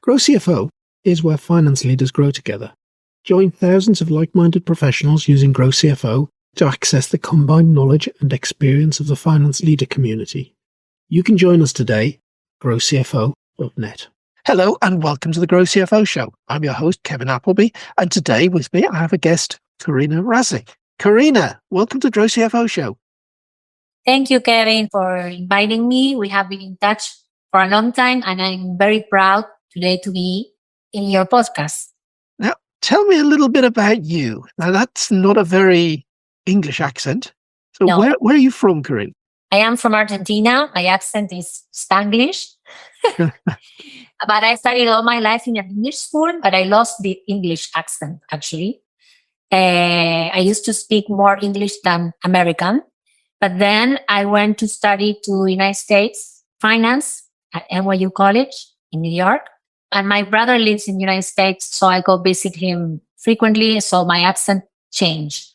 Grow CFO is where finance leaders grow together. Join thousands of like-minded professionals using Grow CFO to access the combined knowledge and experience of the finance leader community. You can join us today, growcfo.net. Hello and welcome to the Grow CFO Show. I'm your host, Kevin Appleby, and today with me I have a guest, Karina Rasic. Karina, welcome to Grow CFO Show. Thank you, Kevin, for inviting me. We have been in touch for a long time, and I'm very proud today to be in your podcast. Now, tell me a little bit about you. Now, that's not a very English accent. So No. where are you from, Karina? I am from Argentina. My accent is Spanglish. But I studied all my life in an English school, but I lost the English accent, actually. I used to speak more English than American. But then I went to study to United States finance at NYU College in New York. And my brother lives in the United States, so I go visit him frequently. So my accent changed.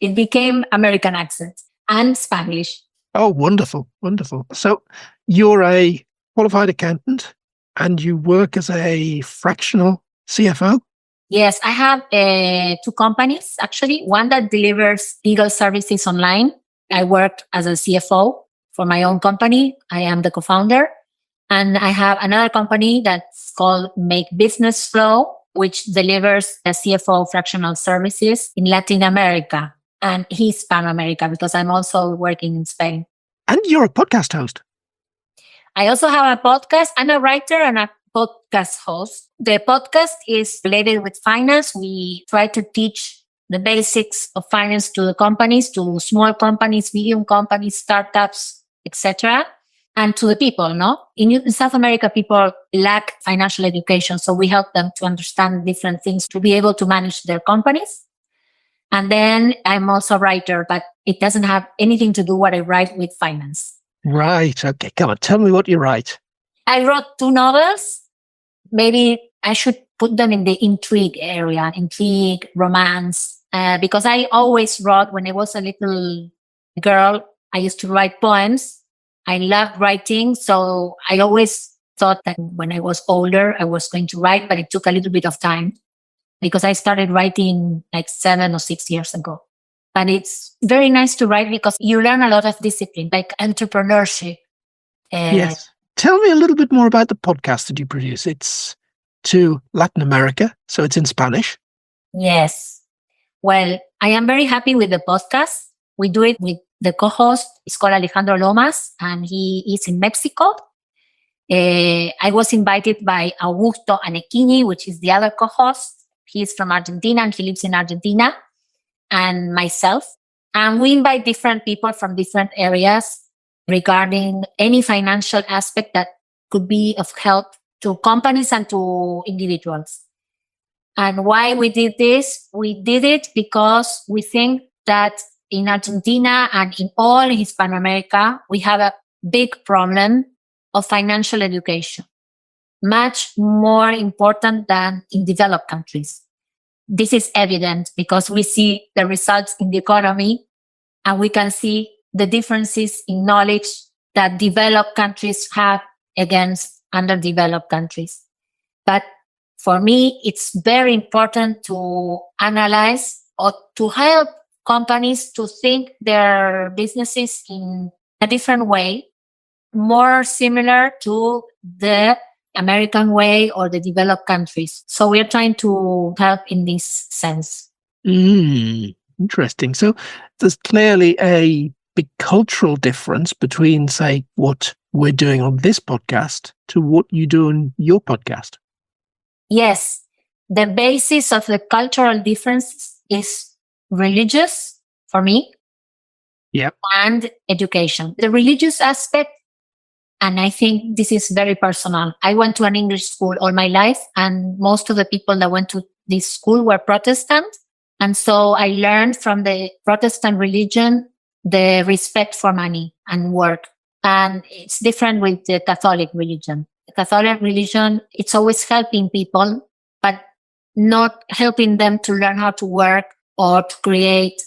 It became American accent and Spanish. Oh, wonderful, wonderful. So you're a qualified accountant and you work as a fractional CFO? Yes, I have two companies, actually. One that delivers legal services online. I worked as a CFO for my own company. I am the co-founder. And I have another company that's called Make Business Flow, which delivers a CFO fractional services in Latin America and Hispanoamerica, because I'm also working in Spain. And you're a podcast host. I also have a podcast. I'm a writer and a podcast host. The podcast is related with finance. We try to teach the basics of finance to the companies, to small companies, medium companies, startups, etc., and to the people. No, in South America, people lack financial education, so we help them to understand different things to be able to manage their companies. And then I'm also a writer, but it doesn't have anything to do what I write with finance. Right. Okay. Come on. Tell me what you write. I wrote 2 novels. Maybe I should put them in the intrigue area, intrigue, romance, because I always wrote when I was a little girl. I used to write poems. I loved writing. So I always thought that when I was older, I was going to write, but it took a little bit of time because I started writing like 7 or 6 years ago. But it's very nice to write because you learn a lot of discipline, like entrepreneurship. Yes. Tell me a little bit more about the podcast that you produce. It's to Latin America, so it's in Spanish. Yes. Well, I am very happy with the podcast. We do it with the co-host. It's called Alejandro Lomas, and he is in Mexico. I was invited by Augusto Anequini, which is the other co-host. He's from Argentina, and he lives in Argentina, and myself. And we invite different people from different areas regarding any financial aspect that could be of help to companies and to individuals. And why we did this? We did it because we think that in Argentina and in all Hispanoamerica, we have a big problem of financial education, much more important than in developed countries. This is evident because we see the results in the economy and we can see the differences in knowledge that developed countries have against underdeveloped countries. But for me, it's very important to analyze or to help companies to think their businesses in a different way, more similar to the American way or the developed countries. So we're trying to help in this sense. Interesting. So there's clearly a big cultural difference between, say, what we're doing on this podcast to what you do on your podcast. Yes. The basis of the cultural difference is religious for me. Yep. And education. The religious aspect, and I think this is very personal. I went to an English school all my life, and most of the people that went to this school were Protestant. And so I learned from the Protestant religion the respect for money and work. And it's different with the Catholic religion. The Catholic religion, it's always helping people, but not helping them to learn how to work or to create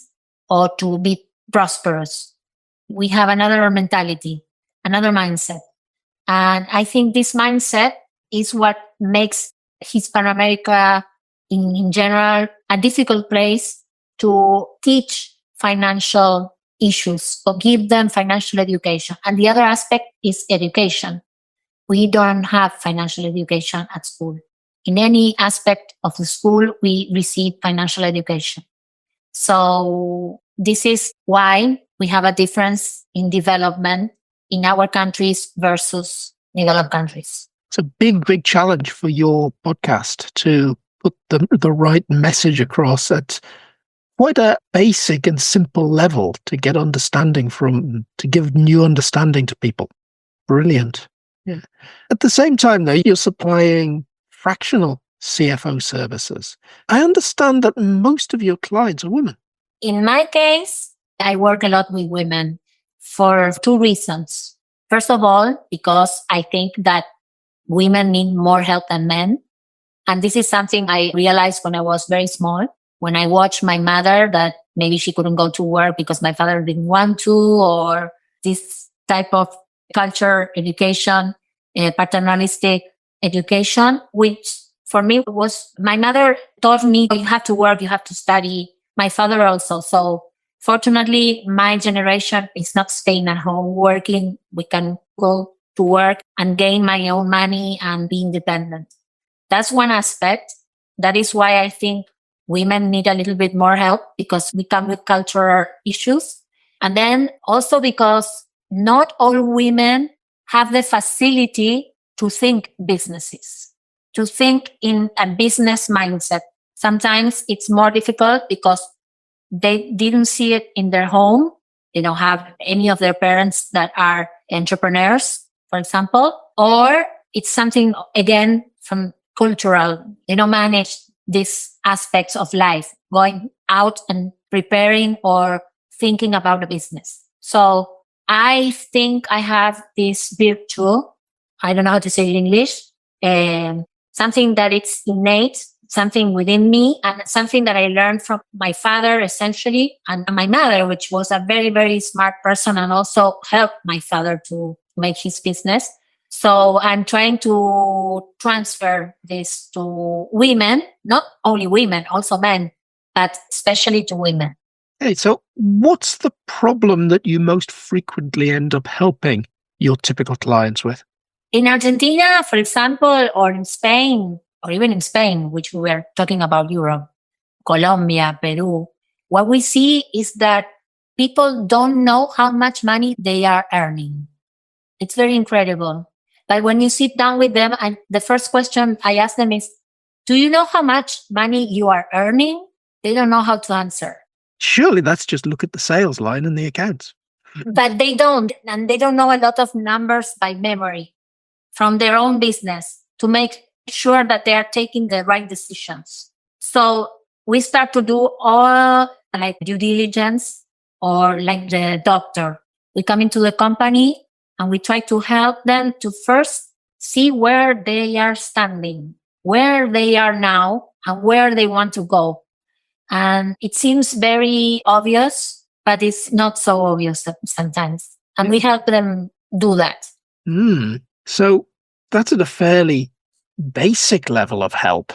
or to be prosperous. We have another mentality, another mindset. And I think this mindset is what makes Hispanoamerica in general a difficult place to teach financial issues or give them financial education. And the other aspect is education. We don't have financial education at school. In any aspect of the school, we receive financial education. So this is why we have a difference in development in our countries versus developed countries. It's a big, big challenge for your podcast to put the right message across at quite a basic and simple level to get understanding to give new understanding to people. Brilliant. Yeah. At the same time, though, you're supplying fractional CFO services. I understand that most of your clients are women. In my case, I work a lot with women for two reasons. First of all, because I think that women need more help than men. And this is something I realized when I was very small, when I watched my mother that maybe she couldn't go to work because my father didn't want to, or this type of culture, education, paternalistic education, which for me was, my mother taught me, you have to work, you have to study. My father also. So fortunately, my generation is not staying at home working. We can go to work and gain my own money and be independent. That's one aspect. That is why I think women need a little bit more help, because we come with cultural issues. And then also because not all women have the facility to think businesses, to think in a business mindset. Sometimes it's more difficult because they didn't see it in their home. They don't have any of their parents that are entrepreneurs, for example, or it's something, again, from cultural. They don't manage these aspects of life, going out and preparing or thinking about a business. So I think I have this virtue. I don't know how to say it in English. Something that it's innate, something within me, and something that I learned from my father, essentially, and my mother, which was a very, very smart person and also helped my father to make his business. So I'm trying to transfer this to women, not only women, also men, but especially to women. Hey, so what's the problem that you most frequently end up helping your typical clients with? In Argentina, for example, or in Spain, or even in Spain, which we were talking about Europe, Colombia, Peru, what we see is that people don't know how much money they are earning. It's very incredible. But when you sit down with them, and the first question I ask them is, do you know how much money you are earning? They don't know how to answer. Surely that's just look at the sales line and the accounts. But they don't. And they don't know a lot of numbers by memory from their own business to make sure that they are taking the right decisions. So we start to do all like due diligence, or like the doctor. We come into the company and we try to help them to first see where they are standing, where they are now, and where they want to go. And it seems very obvious, but it's not so obvious sometimes. And we help them do that. So that's at a fairly basic level of help.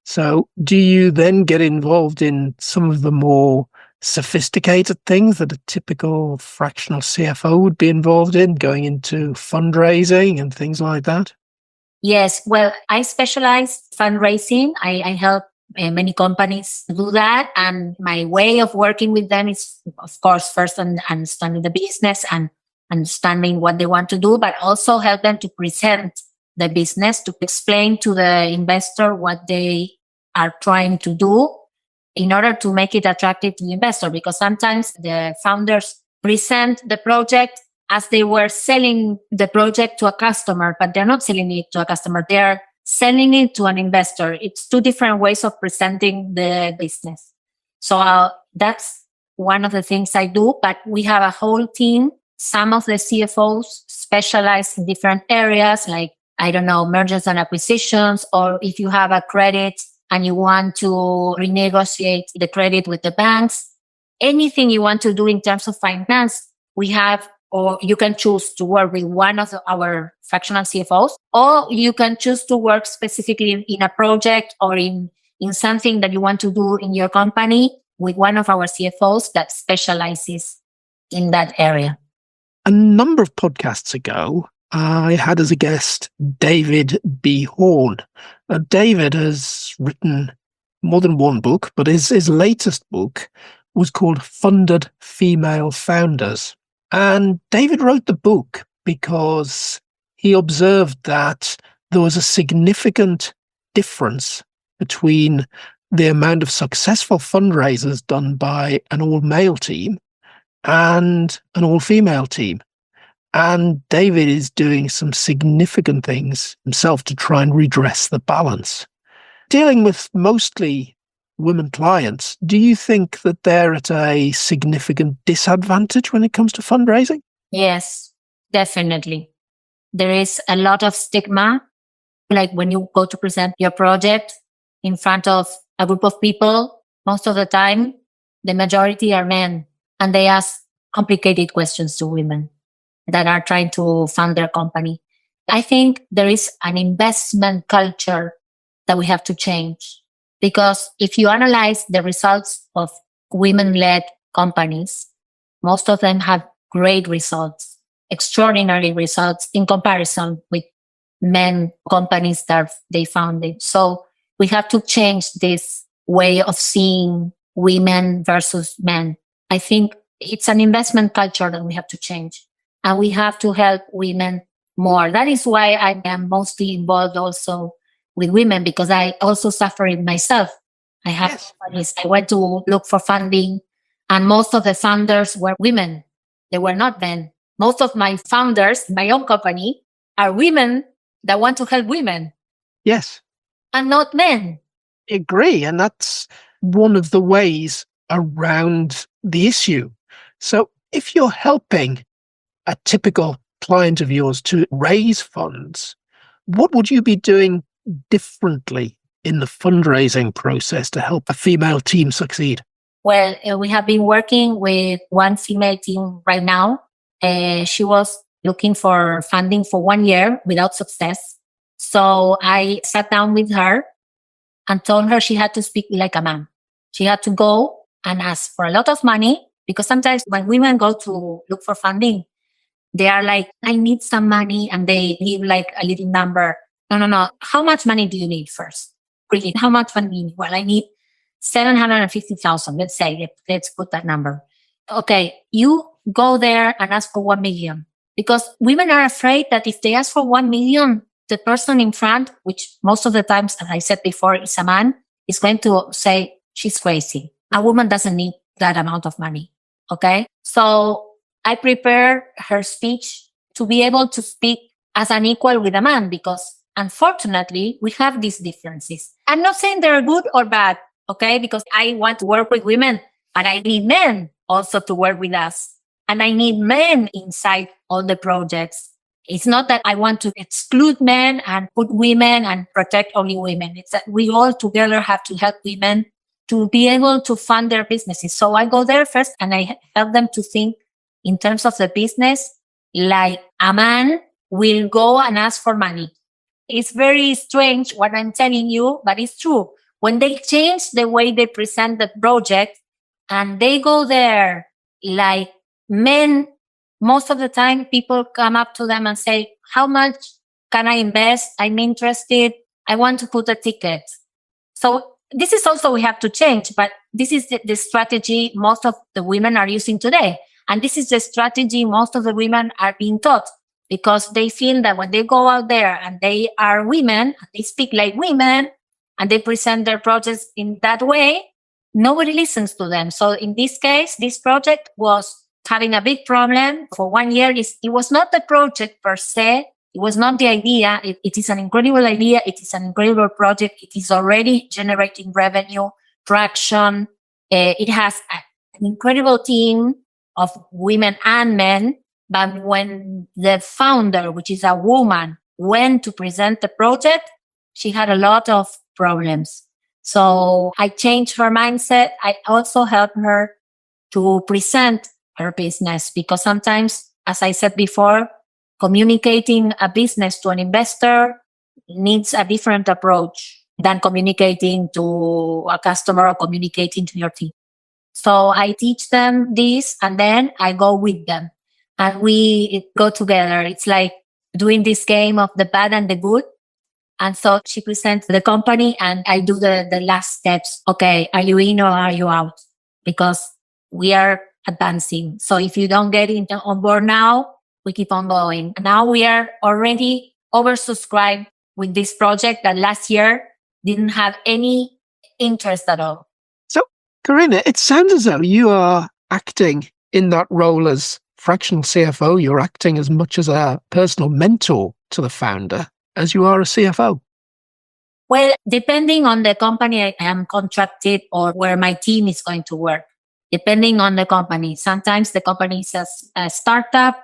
So do you then get involved in some of the more sophisticated things that a typical fractional CFO would be involved in, going into fundraising and things like that? Yes. Well, I specialize fundraising. I help many companies do that. And my way of working with them is, of course, first understanding the business and understanding what they want to do, but also help them to present the business, to explain to the investor what they are trying to do in order to make it attractive to the investor. Because sometimes the founders present the project as they were selling the project to a customer, but they're not selling it to a customer. They're selling it to an investor. It's two different ways of presenting the business. So that's one of the things I do, but we have a whole team. Some of the CFOs specialize in different areas, like, I don't know, mergers and acquisitions, or if you have a credit and you want to renegotiate the credit with the banks, anything you want to do in terms of finance, we have or you can choose to work with one of our fractional CFOs, or you can choose to work specifically in a project or in something that you want to do in your company with one of our CFOs that specializes in that area. A number of podcasts ago, I had as a guest David B. Horn. David has written more than one book, but his latest book was called Funded Female Founders. And David wrote the book because he observed that there was a significant difference between the amount of successful fundraisers done by an all-male team and an all-female team. And David is doing some significant things himself to try and redress the balance. Dealing with mostly women clients, do you think that they're at a significant disadvantage when it comes to fundraising? Yes, definitely. There is a lot of stigma. Like when you go to present your project in front of a group of people, most of the time, the majority are men, and they ask complicated questions to women that are trying to fund their company. I think there is an investment culture that we have to change, because if you analyze the results of women-led companies, most of them have great results, extraordinary results in comparison with men companies that they founded. So we have to change this way of seeing women versus men. I think it's an investment culture that we have to change, and we have to help women more. That is why I am mostly involved also with women, because I also suffer it myself. I have companies. I went to look for funding, and most of the founders were women. They were not men. Most of my founders, my own company, are women that want to help women. Yes. And not men. I agree. And that's one of the ways around the issue. So if you're helping a typical client of yours to raise funds, what would you be doing differently in the fundraising process to help a female team succeed? Well, we have been working with one female team right now. She was looking for funding for 1 year without success. So I sat down with her and told her she had to speak like a man. She had to go and ask for a lot of money, because sometimes when women go to look for funding, they are like, I need some money, and they give like a little number. No. How much money do you need first? Really, how much money do you need? Well, I need 750,000. Let's say, let's put that number. Okay, you go there and ask for 1 million, because women are afraid that if they ask for 1 million, the person in front, which most of the times, as I said before, is a man, is going to say she's crazy. A woman doesn't need that amount of money. Okay, so I prepare her speech to be able to speak as an equal with a man, because unfortunately, we have these differences. I'm not saying they're good or bad, okay? Because I want to work with women, but I need men also to work with us. And I need men inside all the projects. It's not that I want to exclude men and put women and protect only women. It's that we all together have to help women to be able to fund their businesses. So I go there first and I help them to think in terms of the business, like a man will go and ask for money. It's very strange what I'm telling you, but it's true. When they change the way they present the project and they go there like men, most of the time people come up to them and say, how much can I invest? I'm interested. I want to put a ticket. So this is also we have to change, but this is the strategy most of the women are using today. And this is the strategy most of the women are being taught, because they feel that when they go out there and they are women, they speak like women, and they present their projects in that way, nobody listens to them. So in this case, this project was having a big problem for 1 year. It was not the project per se. It was not the idea. It is an incredible idea. It is an incredible project. It is already generating revenue, traction. It has an incredible team of women and men. But when the founder, which is a woman, went to present the project, she had a lot of problems. So I changed her mindset. I also helped her to present her business, because sometimes as I said before, communicating a business to an investor needs a different approach than communicating to a customer or communicating to your team. So I teach them this and then I go with them and we go together. It's like doing this game of the bad and the good. And so she presents the company and I do the last steps. Okay, are you in or are you out? Because we are advancing. So if you don't get on board now, we keep on going. Now we are already oversubscribed with this project that last year didn't have any interest at all. So, Karina, it sounds as though you are acting in that role as fractional CFO. You're acting as much as a personal mentor to the founder as you are a CFO. Well, depending on the company I am contracted or where my team is going to work, depending on the company. Sometimes the company is a startup,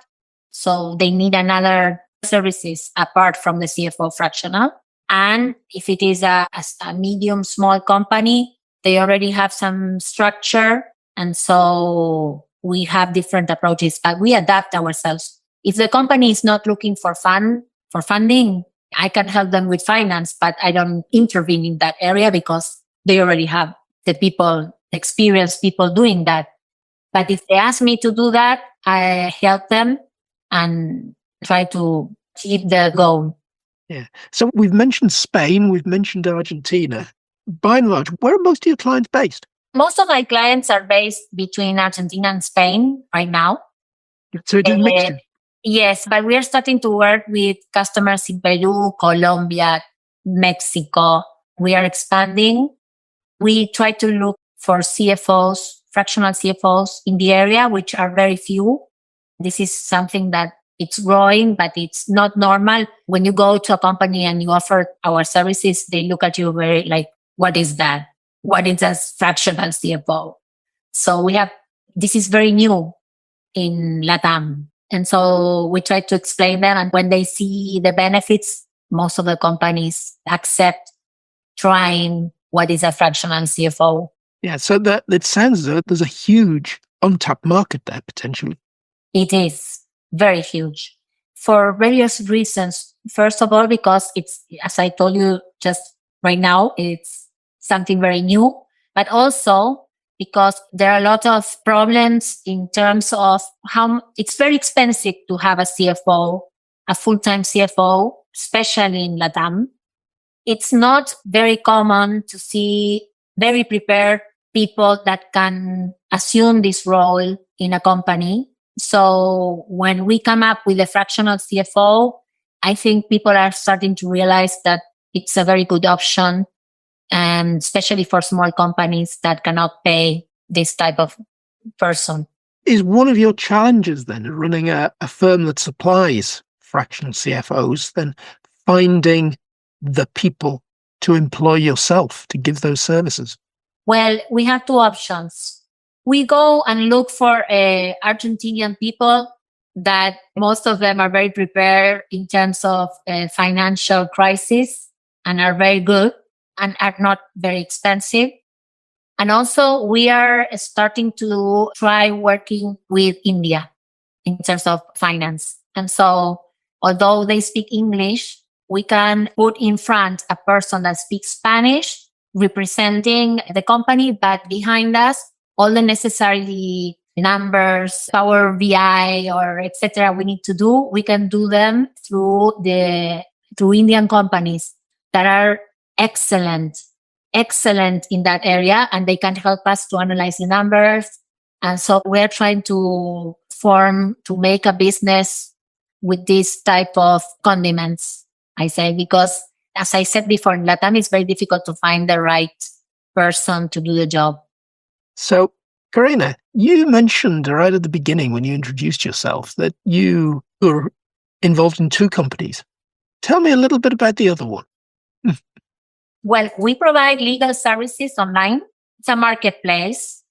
so they need another services apart from the CFO fractional. And if it is a medium, small company, they already have some structure. And so we have different approaches, but we adapt ourselves. If the company is not looking for funding, I can help them with finance, but I don't intervene in that area because they already have the people, experienced people doing that. But if they ask me to do that, I help them and try to achieve the goal. Yeah. So we've mentioned Spain, we've mentioned Argentina. By and large, where are most of your clients based? Most of my clients are based between Argentina and Spain right now. So it is mixed. Yes, but we are starting to work with customers in Peru, Colombia, Mexico. We are expanding. We try to look for CFOs, fractional CFOs in the area, which are very few. This is something that it's growing, but it's not normal. When you go to a company and you offer our services, they look at you very like, what is that? What is a fractional CFO? So this is very new in LATAM. And so we try to explain them. And when they see the benefits, most of the companies accept trying what is a fractional CFO. Yeah, so that it sounds as though there's a huge untapped market there potentially. It is very huge for various reasons. First of all, because it's, as I told you just right now, it's something very new, but also because there are a lot of problems in terms of how it's very expensive to have a CFO, a full-time CFO, especially in LATAM. It's not very common to see very prepared people that can assume this role in a company. So when we come up with a fractional CFO, I think people are starting to realize that it's a very good option, and especially for small companies that cannot pay this type of person. Is one of your challenges then running a firm that supplies fractional CFOs, then finding the people to employ yourself to give those services? Well, we have two options. We go and look for Argentinian people that most of them are very prepared in terms of financial crisis and are very good and are not very expensive. And also we are starting to try working with India in terms of finance. And so although they speak English, we can put in front a person that speaks Spanish representing the company, but behind us, all the necessary numbers, Power BI or etc. we need to do, we can do them through Indian companies that are excellent in that area, and they can help us to analyze the numbers. And so we're trying to make a business with this type of condiments, I say, because as I said before, in LATAM, it's very difficult to find the right person to do the job. So, Karina, you mentioned right at the beginning when you introduced yourself that you were involved in two companies. Tell me a little bit about the other one. Well, we provide legal services online. It's a marketplace,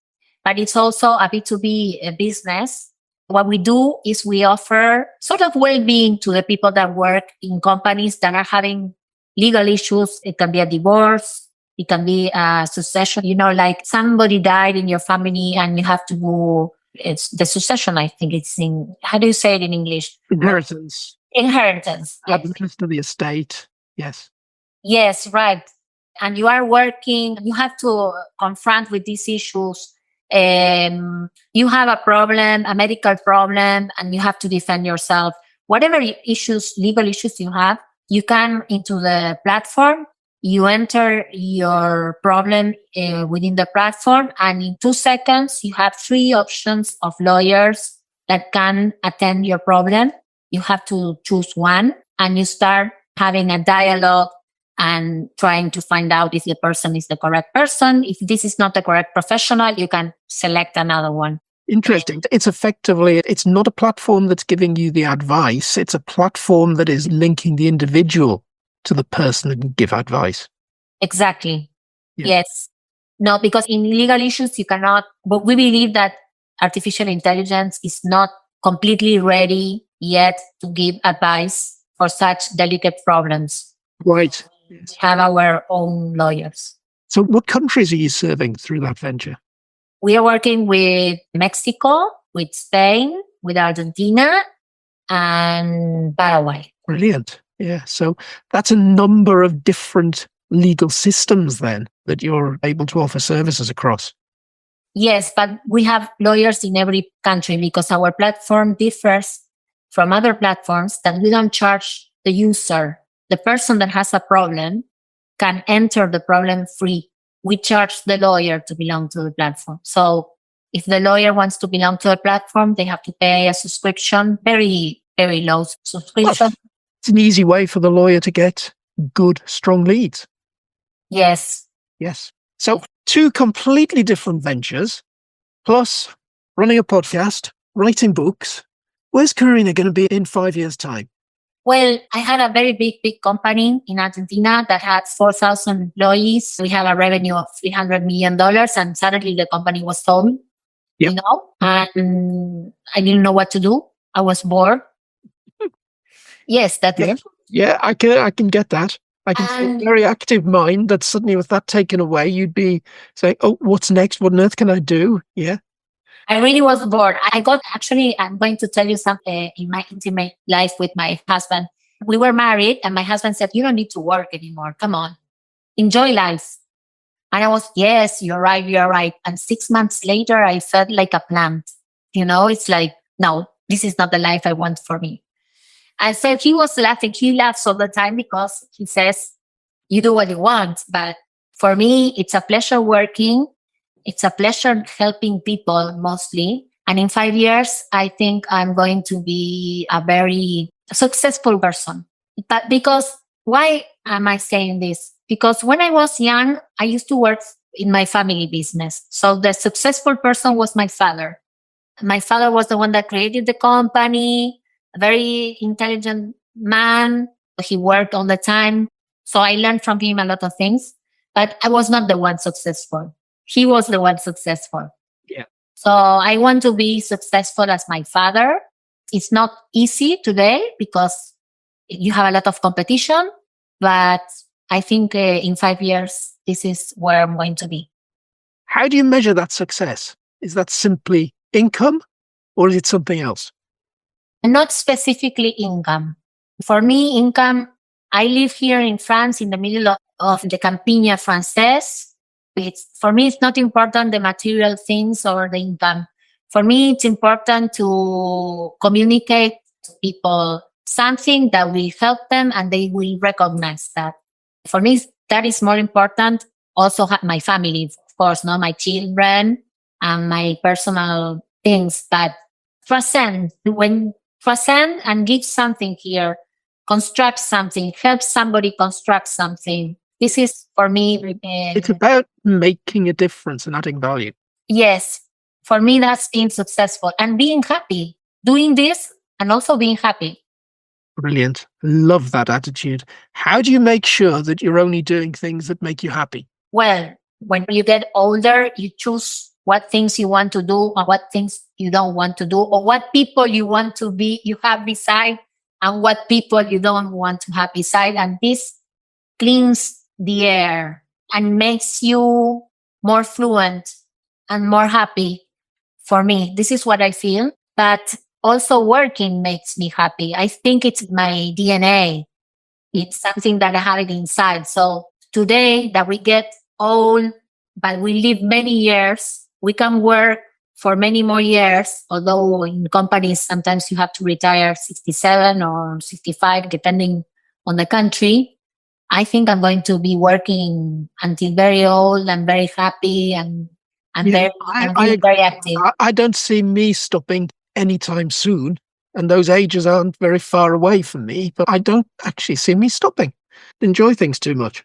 but it's also a B2B business. What we do is we offer sort of well-being to the people that work in companies that are having legal issues. It can be a divorce. It can be a succession, like somebody died in your family and you have to it's the succession. I think it's in, how do you say it in English? Inheritance. Inheritance. Administer the estate. Yes. Yes, right. And you are working, you have to confront with these issues. You have a problem, a medical problem, and you have to defend yourself. Whatever issues, legal issues you have, you come into the platform, you enter your problem within the platform, and in 2 seconds, you have 3 options of lawyers that can attend your problem. You have to choose one, and you start having a dialogue and trying to find out if the person is the correct person. If this is not the correct professional, you can select another one. Interesting. It's effectively, it's not a platform that's giving you the advice. It's a platform that is linking the individual to the person that can give advice. Exactly. Yeah. Yes. No, because in legal issues, you cannot, but we believe that artificial intelligence is not completely ready yet to give advice for such delicate problems. Right. We have our own lawyers. So what countries are you serving through that venture? We are working with Mexico, with Spain, with Argentina, and Paraguay. Brilliant. Yeah. So that's a number of different legal systems then that you're able to offer services across. Yes, but we have lawyers in every country because our platform differs from other platforms that we don't charge the user. The person that has a problem can enter the problem free. We charge the lawyer to belong to the platform. So if the lawyer wants to belong to the platform, they have to pay a subscription, very, very low subscription. Well, it's an easy way for the lawyer to get good, strong leads. Yes. Yes. So 2 completely different ventures, plus running a podcast, writing books. Where's Karina going to be in 5 years' time? Well, I had a very big company in Argentina that had 4,000 employees. We have a revenue of $300 million, and suddenly the company was sold, Yep. and I didn't know what to do. I was bored. Yes, that's Yeah. Yeah, I can get that. I can see a very active mind that suddenly with that taken away, you'd be saying, oh, what's next? What on earth can I do? Yeah. I really was bored. I'm going to tell you something in my intimate life with my husband. We were married and my husband said, you don't need to work anymore. Come on, enjoy life. And I was, yes, you're right. And 6 months later, I felt like a plant. It's like, no, this is not the life I want for me. And so he was laughing. He laughs all the time because he says, you do what you want. But for me, it's a pleasure working. It's a pleasure helping people mostly. And in 5 years, I think I'm going to be a very successful person. But because, why am I saying this? Because when I was young, I used to work in my family business. So the successful person was my father. My father was the one that created the company, a very intelligent man. He worked all the time. So I learned from him a lot of things, but I was not the one successful. He was the one successful. Yeah. So I want to be successful as my father. It's not easy today because you have a lot of competition, but I think in 5 years, this is where I'm going to be. How do you measure that success? Is that simply income or is it something else? Not specifically income. For me, income, I live here in France in the middle of the Campina Française. For me, it's not important the material things or the income. For me, it's important to communicate to people something that will help them and they will recognize that. For me, that is more important. Also, my family, of course, not my children and my personal things, but transcend and give something here, construct something, help somebody construct something. This is for me. It's about making a difference and adding value. Yes. For me, that's being successful and being happy, doing this and also being happy. Brilliant. Love that attitude. How do you make sure that you're only doing things that make you happy? Well, when you get older, you choose what things you want to do or what things you don't want to do, or what people you want to be, you have beside, and what people you don't want to have beside. And this cleans the air and makes you more fluent and more happy. for me. This is what I feel. But also working makes me happy. I think it's my DNA. It's something that I have it inside. So today that we get old, but we live many years, we can work for many more years, although in companies, sometimes you have to retire 67 or 65, depending on the country. I think I'm going to be working until very old and very happy and being very active. I don't see me stopping anytime soon, and those ages aren't very far away from me, but I don't actually see me stopping. Enjoy things too much.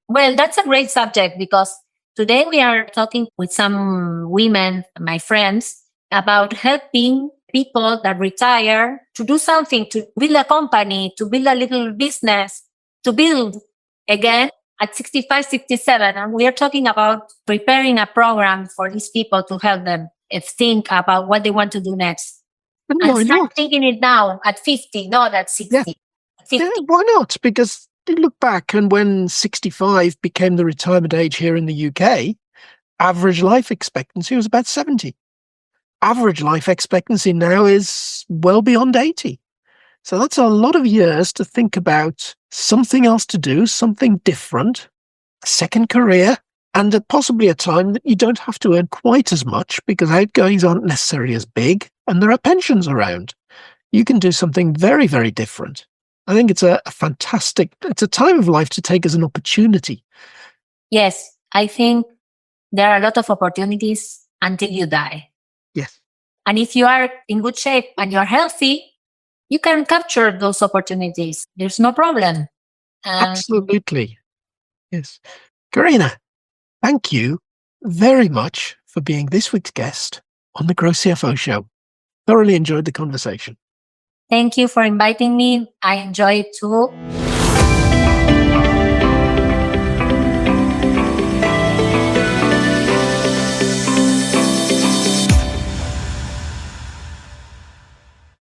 Well, that's a great subject because today we are talking with some women, my friends, about helping people that retire to do something, to build a company, to build a little business, to build again at 65, 67. And we are talking about preparing a program for these people to help them think about what they want to do next. And start thinking it now at 50, not at 60. Yeah. 50. Yeah, why not? Because you look back, and when 65 became the retirement age here in the UK, average life expectancy was about 70. Average life expectancy now is well beyond 80. So that's a lot of years to think about something else to do, something different, a second career, and possibly a time that you don't have to earn quite as much because outgoings aren't necessarily as big and there are pensions around. You can do something very, very different. I think it's it's a time of life to take as an opportunity. Yes, I think there are a lot of opportunities until you die. Yes. And if you are in good shape and you're healthy, you can capture those opportunities. There's no problem. Absolutely. Yes. Karina, thank you very much for being this week's guest on the Grow CFO Show. Thoroughly enjoyed the conversation. Thank you for inviting me. I enjoy it too.